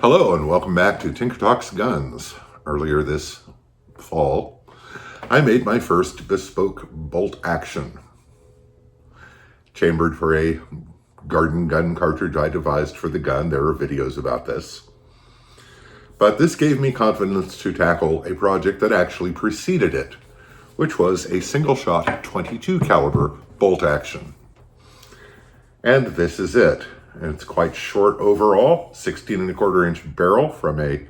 Hello and welcome back to Tinker Talks Guns. Earlier this fall, I made my first bespoke bolt action. Chambered for a garden gun cartridge I devised for the gun. There are videos about this. But this gave me confidence to tackle a project that actually preceded it, which was a single shot .22 caliber bolt action. And this is it. And it's quite short overall, 16¼ inch barrel from a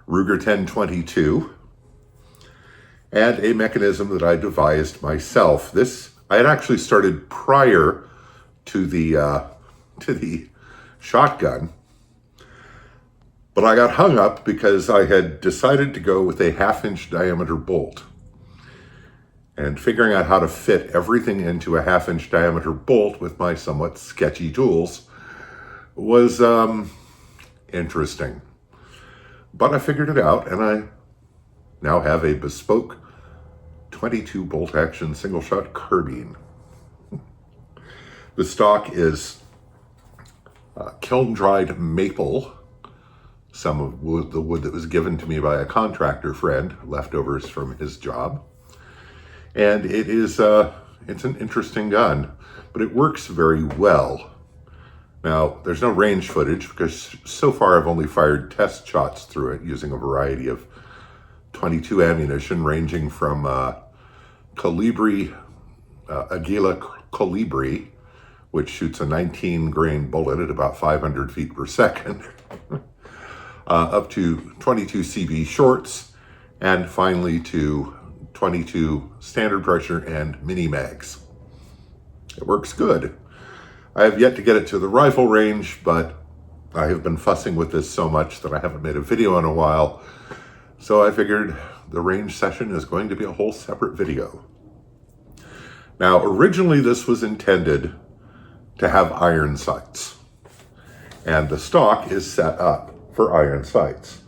Ruger 10-22, and a mechanism that I devised myself. This I had actually started prior to the shotgun, but I got hung up because I had decided to go with a 1/2 inch diameter bolt. And figuring out how to fit everything into a 1/2 inch diameter bolt with my somewhat sketchy tools was interesting. But I figured it out, and I now have a bespoke .22 bolt action single shot carbine. The stock is kiln dried maple, some of the wood that was given to me by a contractor friend, leftovers from his job. And it is it's an interesting gun, but it works very well. Now, there's no range footage because so far I've only fired test shots through it using a variety of .22 ammunition ranging from Aguila Colibri, which shoots a 19 grain bullet at about 500 feet per second, up to .22 CB shorts, and finally to .22 standard pressure and mini mags. It works good. I have yet to get it to the rifle range, but I have been fussing with this so much that I haven't made a video in a while. So I figured the range session is going to be a whole separate video. Now, originally this was intended to have iron sights, and the stock is set up for iron sights.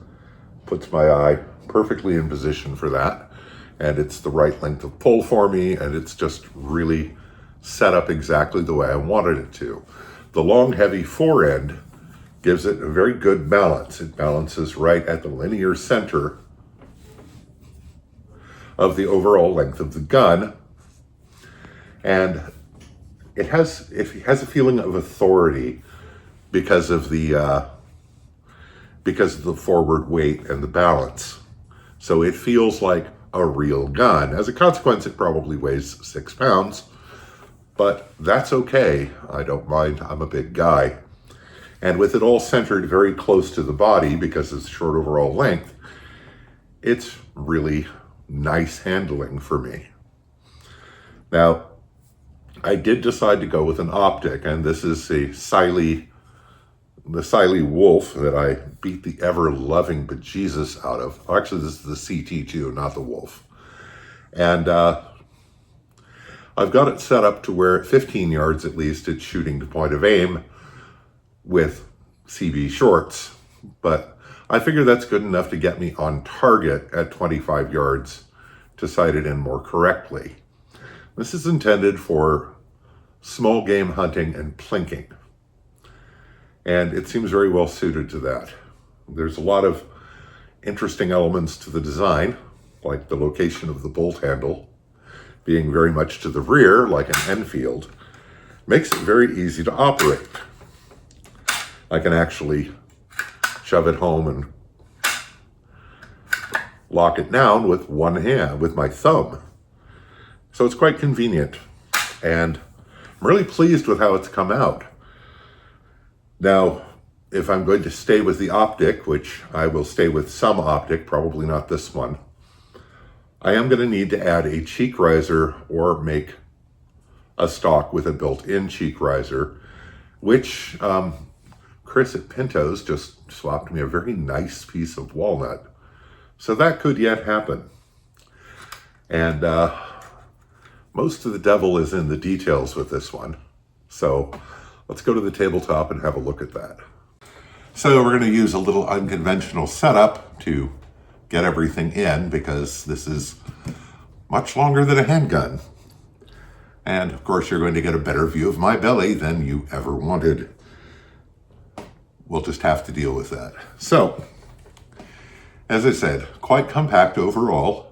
Puts my eye perfectly in position for that, and it's the right length of pull for me, and it's just really set up exactly the way I wanted it to. The long, heavy forend gives it a very good balance. It balances right at the linear center of the overall length of the gun, and it has a feeling of authority because of the forward weight and the balance. So it feels like a real gun. As a consequence, it probably weighs 6 pounds. But that's okay. I don't mind. I'm a big guy. And with it all centered very close to the body because it's short overall length, it's really nice handling for me. Now, I did decide to go with an optic, and this is the Siley Wolf that I beat the ever-loving bejesus out of. Oh, actually, this is the CT2, not the Wolf. And I've got it set up to where at 15 yards at least, it's shooting to point of aim with CB shorts. But I figure that's good enough to get me on target at 25 yards to sight it in more correctly. This is intended for small game hunting and plinking. And it seems very well suited to that. There's a lot of interesting elements to the design, like the location of the bolt handle being very much to the rear, like an Enfield, makes it very easy to operate. I can actually shove it home and lock it down with one hand, with my thumb. So it's quite convenient, and I'm really pleased with how it's come out. Now, if I'm going to stay with the optic, which I will stay with some optic, probably not this one, I am going to need to add a cheek riser or make a stock with a built-in cheek riser, which Chris at Pinto's just swapped me a very nice piece of walnut. So that could yet happen. And most of the devil is in the details with this one. So let's go to the tabletop and have a look at that. So we're going to use a little unconventional setup to get everything in, because this is much longer than a handgun. And of course, you're going to get a better view of my belly than you ever wanted. we'll just have to deal with that. So, as I said, quite compact overall.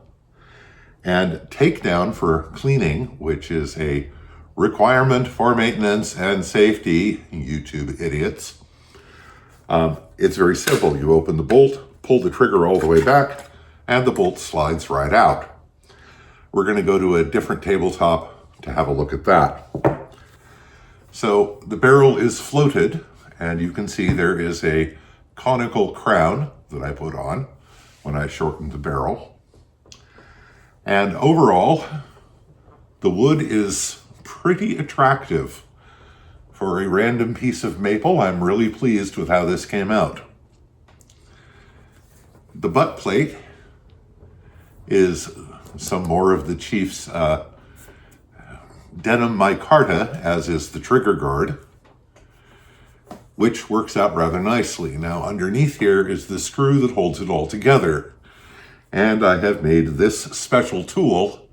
And takedown for cleaning, which is a requirement for maintenance and safety, YouTube idiots. It's very simple. You open the bolt, pull the trigger all the way back, and the bolt slides right out. We're going to go to a different tabletop to have a look at that. So the barrel is floated, and you can see there is a conical crown that I put on when I shortened the barrel. And overall, the wood is pretty attractive. For a random piece of maple, I'm really pleased with how this came out. The butt plate is some more of the Chief's denim micarta, as is the trigger guard, which works out rather nicely. Now, underneath here is the screw that holds it all together. And I have made this special tool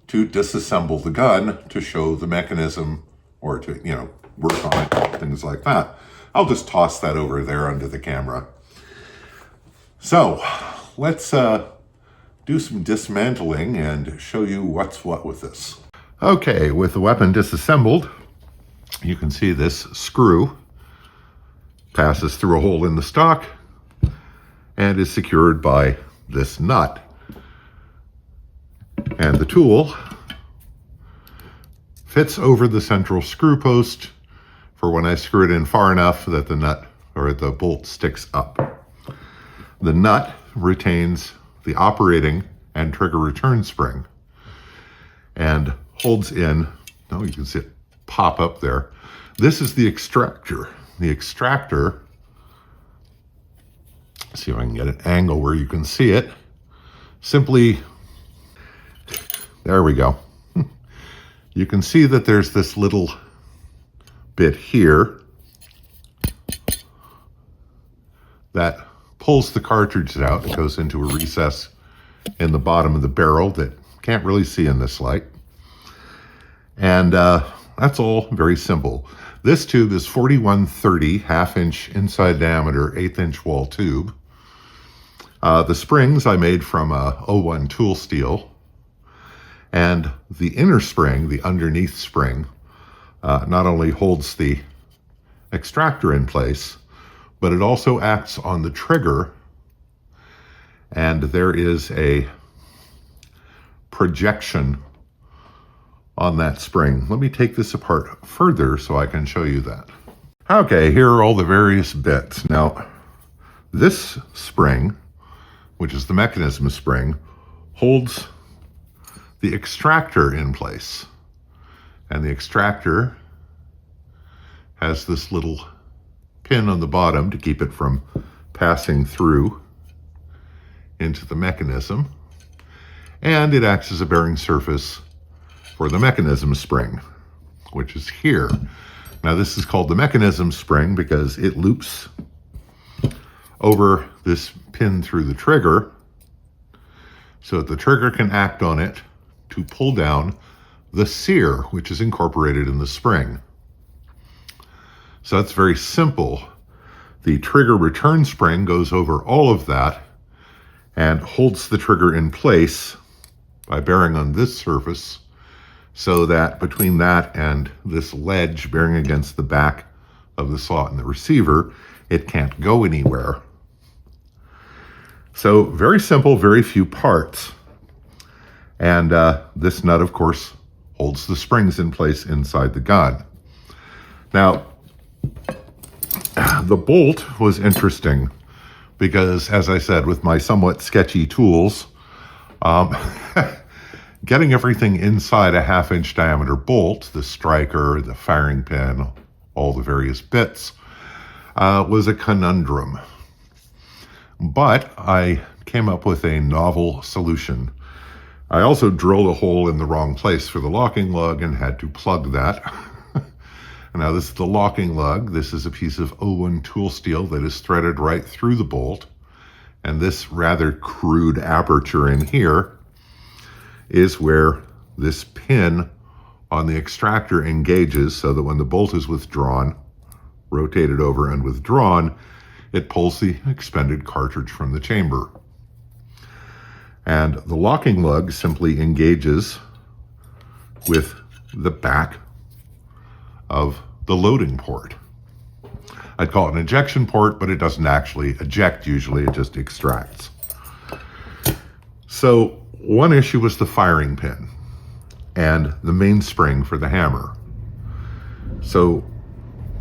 to disassemble the gun to show the mechanism, or to, work on it, things like that. I'll just toss that over there under the camera. So let's do some dismantling and show you what's what with this. Okay, with the weapon disassembled, you can see this screw passes through a hole in the stock and is secured by this nut. And the tool fits over the central screw post for when I screw it in far enough that the nut or the bolt sticks up. The nut retains the operating and trigger return spring and holds in, you can see it pop up there. This is the extractor. The extractor, see if I can get an angle where you can see it, simply, there we go. You can see that there's this little bit here that pulls the cartridge out. It goes into a recess in the bottom of the barrel that can't really see in this light. And that's all very simple. This tube is 4130 half-inch inside diameter, 1/8-inch wall tube. The springs I made from 01 tool steel. And the inner spring, the underneath spring, not only holds the extractor in place, but it also acts on the trigger. And there is a projection on that spring. Let me take this apart further so I can show you that. Okay, here are all the various bits. Now, this spring, which is the mechanism spring, holds the extractor in place. And the extractor has this little pin on the bottom to keep it from passing through into the mechanism. And it acts as a bearing surface for the mechanism spring, which is here. Now this is called the mechanism spring because it loops over this pin through the trigger so that the trigger can act on it to pull down the sear, which is incorporated in the spring. So that's very simple. The trigger return spring goes over all of that and holds the trigger in place by bearing on this surface, so that between that and this ledge bearing against the back of the slot in the receiver, it can't go anywhere. So very simple, very few parts. And this nut, of course, holds the springs in place inside the gun. Now, the bolt was interesting because, as I said, with my somewhat sketchy tools, getting everything inside a half-inch diameter bolt, the striker, the firing pin, all the various bits, was a conundrum. But I came up with a novel solution. I also drilled a hole in the wrong place for the locking lug and had to plug that. Now this is the locking lug. This is a piece of 01 tool steel that is threaded right through the bolt. And this rather crude aperture in here is where this pin on the extractor engages so that when the bolt is withdrawn, rotated over and withdrawn, it pulls the expended cartridge from the chamber. And the locking lug simply engages with the back of the loading port. I'd call it an ejection port, but it doesn't actually eject usually, it just extracts. So one issue was the firing pin and the mainspring for the hammer. So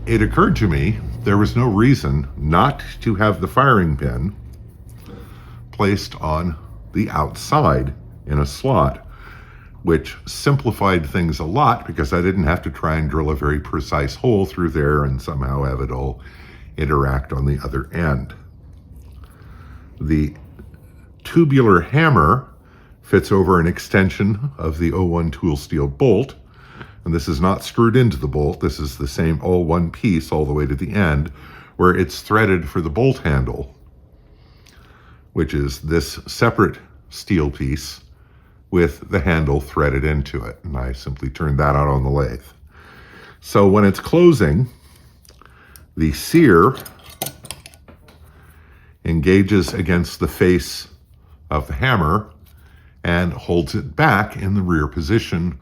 it occurred to me there was no reason not to have the firing pin placed on the outside in a slot, which simplified things a lot because I didn't have to try and drill a very precise hole through there and somehow have it all interact on the other end. The tubular hammer fits over an extension of the 01 tool steel bolt, and this is not screwed into the bolt. This is the same all one piece all the way to the end, where it's threaded for the bolt handle, which is this separate steel piece with the handle threaded into it. And I simply turned that out on the lathe. So when it's closing, the sear engages against the face of the hammer and holds it back in the rear position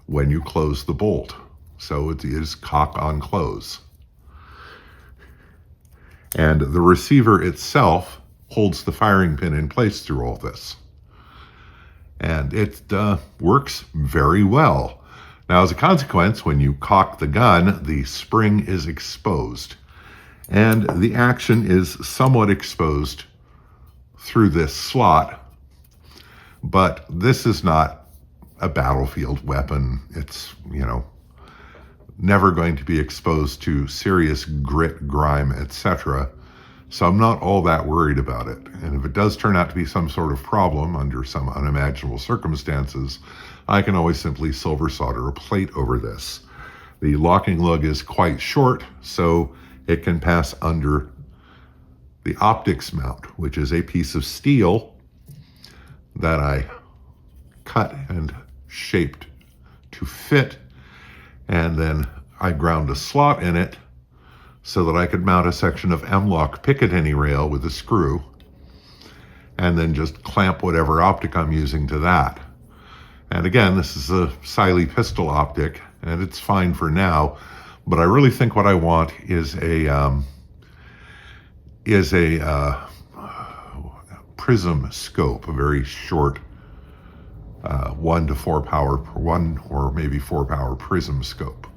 when you close the bolt. So it is cock on close. And the receiver itself holds the firing pin in place through all this. And it works very well. Now, as a consequence, when you cock the gun, the spring is exposed. And the action is somewhat exposed through this slot. But this is not a battlefield weapon. It's, never going to be exposed to serious grit, grime, etc. So I'm not all that worried about it. And if it does turn out to be some sort of problem under some unimaginable circumstances, I can always simply silver solder a plate over this. The locking lug is quite short, so it can pass under the optics mount, which is a piece of steel that I cut and shaped to fit, and then I ground a slot in it so that I could mount a section of M-LOK Picatinny rail with a screw, and then just clamp whatever optic I'm using to that. And again, this is a Siley pistol optic, and it's fine for now, but I really think what I want is a prism scope, a very short 1 to 4 power, 1 or maybe 4 power prism scope.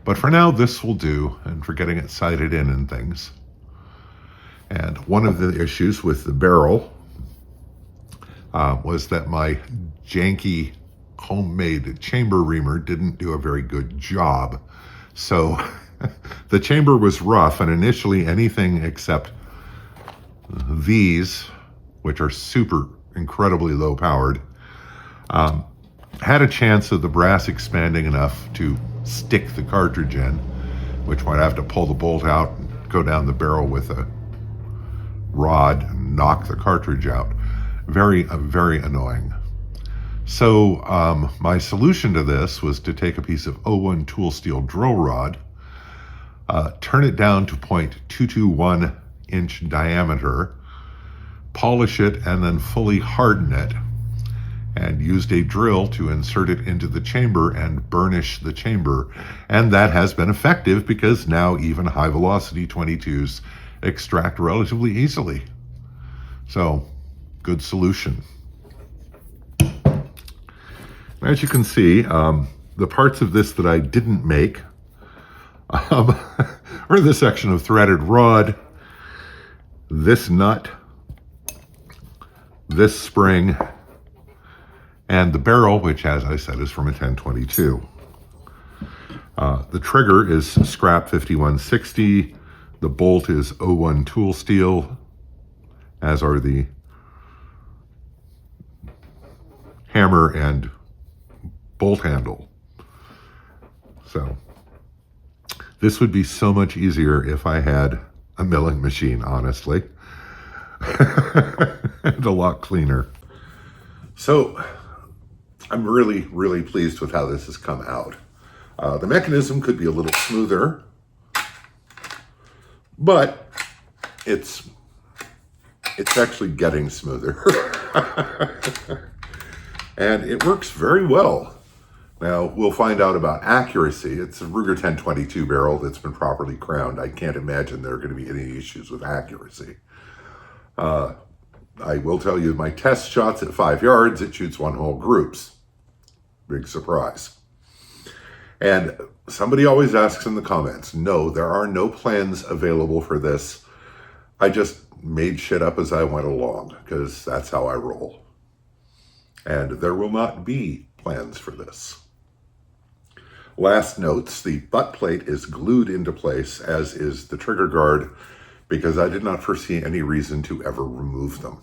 But for now, this will do, and for getting it sighted in and things. And one of the issues with the barrel was that my janky homemade chamber reamer didn't do a very good job. So the chamber was rough, and initially anything except these, which are super incredibly low powered, had a chance of the brass expanding enough to stick the cartridge in, which might have to pull the bolt out and go down the barrel with a rod and knock the cartridge out. Very annoying. So my solution to this was to take a piece of 01 tool steel drill rod, turn it down to 0.221 inch diameter, polish it, and then fully harden it, and used a drill to insert it into the chamber and burnish the chamber. And that has been effective because now even high velocity 22s extract relatively easily. So, good solution. As you can see, the parts of this that I didn't make are this section of threaded rod, this nut, this spring, and the barrel, which, as I said, is from a 1022. The trigger is scrap 5160. The bolt is 01 tool steel, as are the hammer and bolt handle. So this would be so much easier if I had a milling machine, honestly, and a lot cleaner. So I'm really pleased with how this has come out. The mechanism could be a little smoother, but it's actually getting smoother. And it works very well. Now, we'll find out about accuracy. It's a Ruger 1022 barrel that's been properly crowned. I can't imagine there are going to be any issues with accuracy. I will tell you, my test shots at 5 yards, it shoots one hole groups. Big surprise. And somebody always asks in the comments, no, there are no plans available for this. I just made shit up as I went along, because that's how I roll. And there will not be plans for this. Last notes, the butt plate is glued into place, as is the trigger guard, because I did not foresee any reason to ever remove them.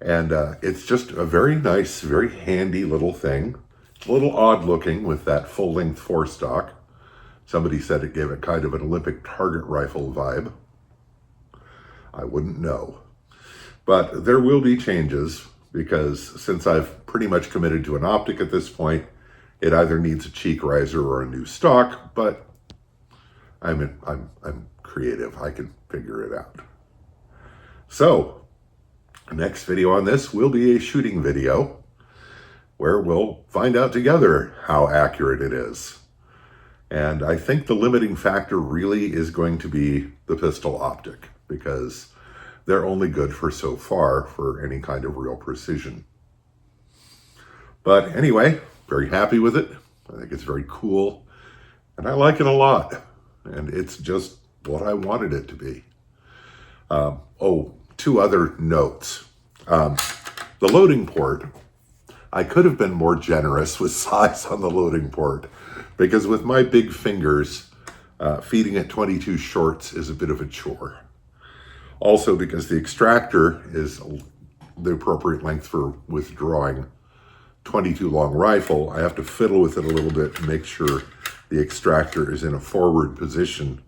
And it's just a very nice, very handy little thing. It's a little odd looking with that full-length forestock. Somebody said it gave it kind of an Olympic target rifle vibe. I wouldn't know. But there will be changes, because since I've pretty much committed to an optic at this point, it either needs a cheek riser or a new stock, but I'm creative. I can figure it out. So, next video on this will be a shooting video where we'll find out together how accurate it is. And I think the limiting factor really is going to be the pistol optic, because they're only good for so far for any kind of real precision. But anyway, very happy with it. I think it's very cool, and I like it a lot. And it's just what I wanted it to be. Two other notes. The loading port, I could have been more generous with size on the loading port, because with my big fingers, feeding it 22 shorts is a bit of a chore. Also, because the extractor is the appropriate length for withdrawing 22 long rifle, I have to fiddle with it a little bit to make sure the extractor is in a forward position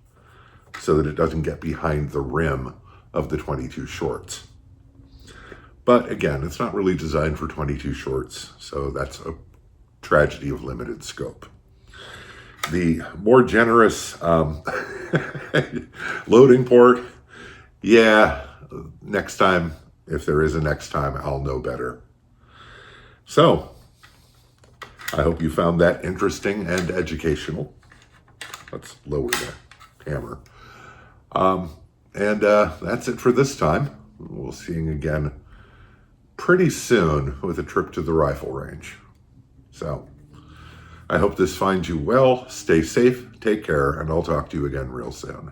so that it doesn't get behind the rim of the 22 shorts. But again, it's not really designed for 22 shorts, so that's a tragedy of limited scope. The more generous loading port, yeah, next time, if there is a next time, I'll know better. So, I hope you found that interesting and educational. Let's lower the camera. That's it for this time. We'll see you again pretty soon with a trip to the rifle range. So, I hope this finds you well. Stay safe, take care, and I'll talk to you again real soon.